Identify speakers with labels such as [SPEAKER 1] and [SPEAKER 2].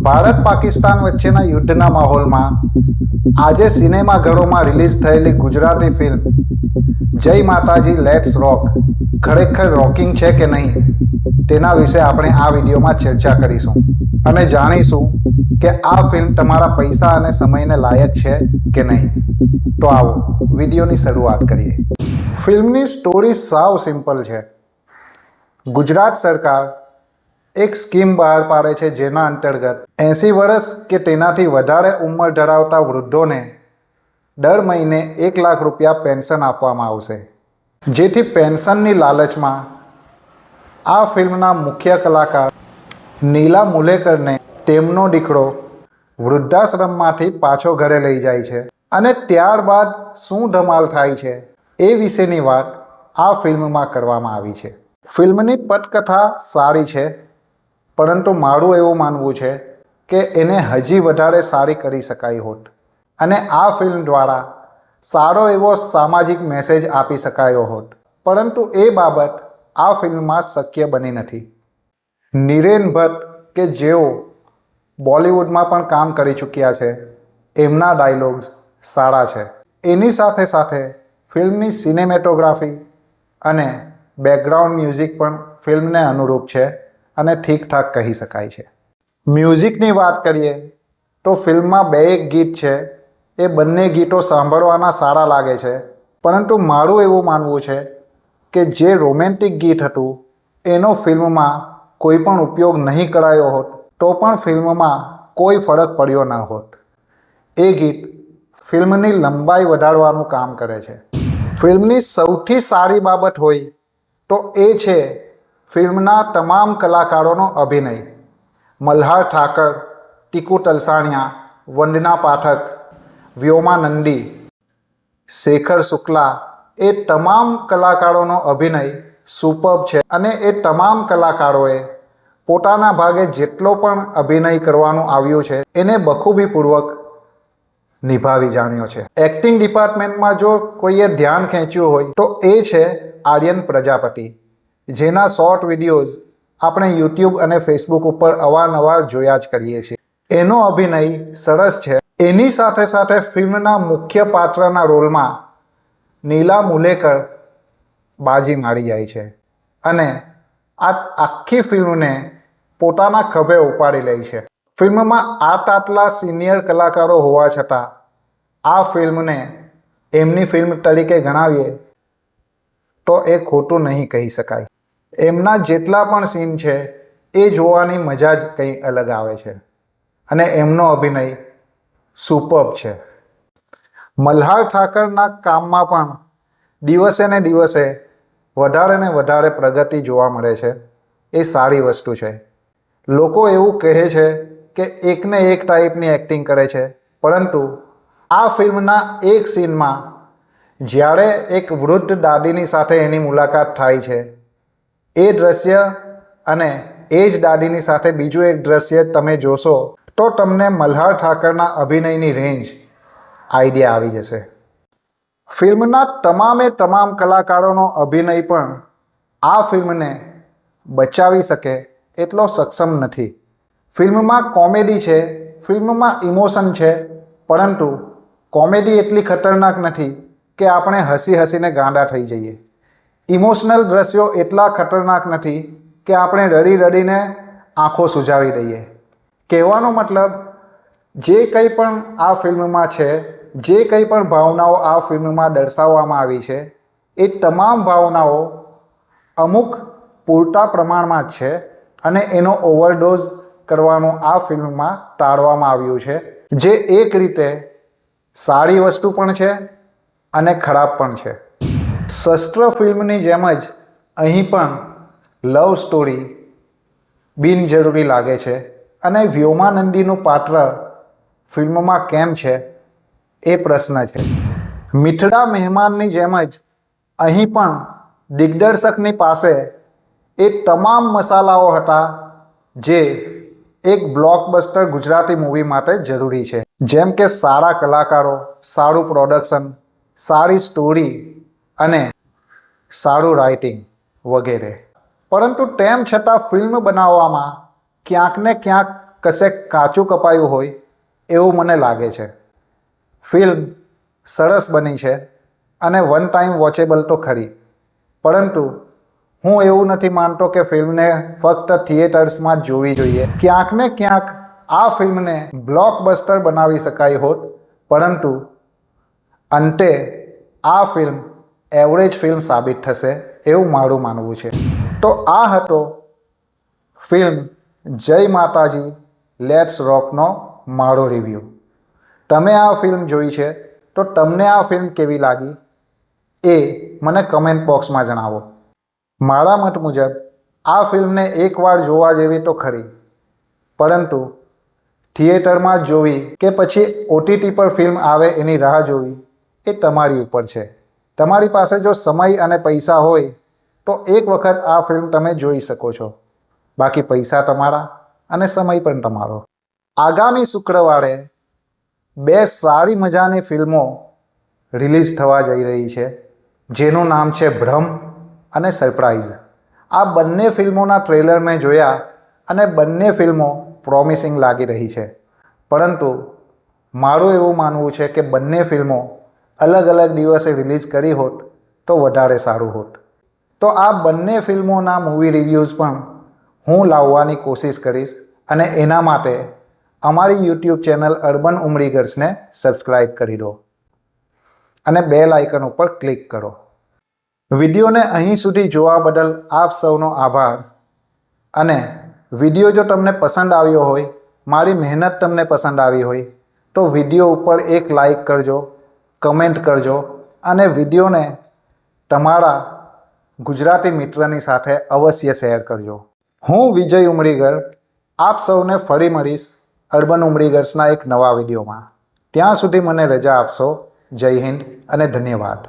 [SPEAKER 1] ભારત પાકિસ્તાન વચ્ચેના યુદ્ધના માહોલમાં આજે સિનેમાઘરોમાં રિલીઝ થયેલી ગુજરાતી ફિલ્મ જય માતાજી લેટ્સ રોક ખરેખર રોકિંગ છે કે નહીં તેના વિશે આપણે આ વિડીયોમાં ચર્ચા કરીશું અને જાણીશું કે આ ફિલ્મ તમારા પૈસા અને સમયને લાયક છે કે નહીં। તો આવો વિડીયોની શરૂઆત કરીએ। ફિલ્મની સ્ટોરી સાવ સિમ્પલ છે। ગુજરાત સરકાર એક સ્કીમ બહાર પાડે છે જેના અંતર્ગત 80 વર્ષ કે તેનાથી વધારે ઉંમર ધરાવતા વૃદ્ધોને દર મહિને 1 લાખ રૂપિયા પેન્શન આપવામાં આવશે, જેથી પેન્શનની લાલચમાં આ ફિલ્મના મુખ્ય કલાકાર નીલા મુલેકરને તેમનો દીકરો વૃદ્ધાશ્રમમાંથી પાછો ઘરે લઈ જાય છે અને ત્યારબાદ શું ધમાલ થાય છે એ વિશેની વાત આ ફિલ્મમાં કરવામાં આવી છે। ફિલ્મની પટકથા સારી છે, પરંતુ મારું એવું માનવું છે કે એને હજી વધારે સારી કરી શકાય હોત અને આ ફિલ્મ દ્વારા સારો એવો સામાજિક મેસેજ આપી શકાયો હોત, પરંતુ એ બાબત આ ફિલ્મમાં શક્ય બની નથી। નિરેન ભટ્ટ કે જેઓ બોલિવૂડમાં પણ કામ કરી ચૂક્યા છે, એમના ડાયલોગ્સ સારા છે। એની સાથે સાથે ફિલ્મની સિનેમેટોગ્રાફી અને બેકગ્રાઉન્ડ મ્યુઝિક પણ ફિલ્મને અનુરૂપ છે અને ઠીકઠાક કહી શકાય છે। મ્યુઝિકની વાત કરીએ તો ફિલ્મમાં 2 ગીત છે, એ બંને ગીતો સાંભળવાના સારા લાગે છે, પરંતુ મારું એવું માનવું છે કે જે રોમેન્ટિક ગીત હતું એનો ફિલ્મમાં કોઈ પણ ઉપયોગ નહીં કરાયો હોત તો પણ ફિલ્મમાં કોઈ ફરક પડ્યો ન હોત। એ ગીત ફિલ્મની લંબાઈ વધારવાનું કામ કરે છે। ફિલ્મની સૌથી સારી બાબત હોય તો એ છે ફિલ્મના તમામ કલાકારોનો અભિનય। મલ્હાર ઠાકર, ટીકુ તલસાણિયા, વંદના પાઠક, વ્યોમા નંદી, શેખર શુક્લા, એ તમામ કલાકારોનો અભિનય સુપર્બ છે અને એ તમામ કલાકારોએ પોતાના ભાગે જેટલો પણ અભિનય કરવાનું આવ્યું છે એને બખૂબીપૂર્વક નિભાવી જાણ્યો છે। એક્ટિંગ ડિપાર્ટમેન્ટમાં જો કોઈએ ધ્યાન ખેંચ્યું હોય તો એ છે આર્યન પ્રજાપતિ, જેના શોર્ટ વિડીયોઝ આપણે યુટ્યુબ અને ફેસબુક ઉપર અવારનવાર જોયા જ કરીએ છીએ। એનો અભિનય સરસ છે। એની સાથે સાથે ફિલ્મના મુખ્ય પાત્રના રોલમાં નીલા મુલેકર બાજી મારી જાય છે અને આ આખી ફિલ્મને પોતાના ખભે ઉપાડી લે છે। ફિલ્મમાં આટલા સિનિયર કલાકારો હોવા છતાં આ ફિલ્મને એમની ફિલ્મ તરીકે ગણાવીએ તો એ ખોટું નહીં કહી શકાય। એમના જેટલા પણ સીન છે એ જોવાની મજા જ કંઈ અલગ આવે છે અને એમનો અભિનય સુપર્બ છે। મલ્હાર ઠાકરના કામમાં પણ દિવસે ને દિવસે વધારે ને વધારે પ્રગતિ જોવા મળે છે, એ સારી વસ્તુ છે। લોકો એવું કહે છે કે એકને એક ટાઈપની એક્ટિંગ કરે છે, પરંતુ આ ફિલ્મના એક સીનમાં જ્યારે એક વૃદ્ધ દાદીની સાથે એની મુલાકાત થાય છે, એ દ્રશ્ય અને એ જ દાદીની સાથે બીજું એક દ્રશ્ય તમે જોશો તો તમને મલ્હાર ઠાકરના અભિનયની રેન્જ આઈડિયા આવી જશે। ફિલ્મના તમામે તમામ કલાકારોનો અભિનય પણ આ ફિલ્મને બચાવી શકે એટલો સક્ષમ નથી। ફિલ્મમાં કોમેડી છે, ફિલ્મમાં ઇમોશન છે, પરંતુ કોમેડી એટલી ખતરનાક નથી કે આપણે હસી હસીને ગાંડા થઈ જઈએ। ઇમોશનલ દ્રશ્યો એટલા ખતરનાક નથી કે આપણે રડી રડીને આંખો સુજાવી દઈએ। કહેવાનો મતલબ જે કંઈ પણ આ ફિલ્મમાં છે, જે કંઈ પણ ભાવનાઓ આ ફિલ્મમાં દર્શાવવામાં આવી છે, એ તમામ ભાવનાઓ અમુક પૂરતા પ્રમાણમાં જ છે અને એનો ઓવરડોઝ કરવાનું આ ફિલ્મમાં ટાળવામાં આવ્યું છે, જે એક રીતે સારી વસ્તુ પણ છે અને ખરાબ પણ છે। શસ્ત્ર ફિલ્મની જેમ જ અહીં પણ લવ સ્ટોરી બિનજરૂરી લાગે છે અને વ્યોમાનંદીનું પાત્ર ફિલ્મમાં કેમ છે એ પ્રશ્ન છે। મિથડા મહેમાનની જેમ જ અહીં પણ દિગ્દર્શકની પાસે એ તમામ મસાલાઓ હતા જે એક બ્લોકબસ્ટર ગુજરાતી મૂવી માટે જરૂરી છે, જેમ કે સારા કલાકારો, સારું પ્રોડક્શન, સારી સ્ટોરી અને સારું રાઇટિંગ વગેરે। પરંતુ તેમ છતાં ફિલ્મ બનાવવામાં ક્યાંક ને ક્યાંક કશેક કાચું કપાયું હોય એવું મને લાગે છે. ફિલ્મ સરસ બની છે અને વન ટાઈમ વોચેબલ તો ખરી, પરંતુ હું એવું નથી માનતો કે ફિલ્મને ફક્ત થિયેટર્સમાં જ જોવી જોઈએ. ક્યાંક ને ક્યાંક આ ફિલ્મને બ્લોકબસ્ટર બનાવી શકાય હોત, પરંતુ અંતે આ ફિલ્મ એવરેજ ફિલ્મ સાબિત થશે એવું મારું માનવું છે. તો આ હતો ફિલ્મ જય માતાજી લેટ્સ રોકનો મારો રિવ્યૂ. તમે આ ફિલ્મ જોઈ છે તો તમને આ ફિલ્મ કેવી લાગી એ મને કમેન્ટ બોક્સમાં જણાવો. મારા મત મુજબ આ ફિલ્મને એકવાર જોવા જેવી તો ખરી, પરંતુ થિયેટરમાં જ જોવી કે પછી OTT પર ફિલ્મ આવે એની રાહ જોવી એ તમારી ઉપર છે. તમારી પાસે જો સમય અને પૈસા હોય તો એક વખત આ ફિલ્મ તમે જોઈ શકો છો. બાકી પૈસા તમારા અને સમય પણ તમારો. આગામી શુક્રવારે 2 સારી મજાની ફિલ્મો રિલીઝ થવા જઈ રહી છે, જેનું નામ છે ભ્રમ અને સરપ્રાઈઝ. આ બંને ફિલ્મોના ટ્રેલર મેં જોયા અને બંને ફિલ્મો પ્રોમિસિંગ લાગી રહી છે, પરંતુ મારું એવું માનવું છે કે બંને ફિલ્મો અલગ અલગ દિવસે રિલીઝ કરી હોત તો વધારે સારું હોત. તો આ બંને ફિલ્મોના મૂવી રિવ્યૂઝ પણ હું લાવવાની કોશિશ કરીશ, અને એના માટે અમારી YouTube ચેનલ અર્બન ઉમરીગર્સને સબસ્ક્રાઈબ કરી દો અને બેલ આઇકન ઉપર ક્લિક કરો. વિડીયોને અહીં સુધી જોવા બદલ આપ સૌનો આભાર. અને વિડીયો જો તમને પસંદ આવ્યો હોય, મારી મહેનત તમને પસંદ આવી હોય તો વિડીયો ઉપર એક લાઈક કરજો, કમેન્ટ કરજો અને વિડીયોને તમારા ગુજરાતી મિત્રની સાથે અવશ્ય શેર કરજો. હું વિજય ઉમરીગર આપ સૌને ફરી મળીશ અર્બન ઉમરીગર્સના એક નવા વિડીયોમાં. ત્યાં સુધી મને રજા આપશો. જય હિન્દ અને ધન્યવાદ.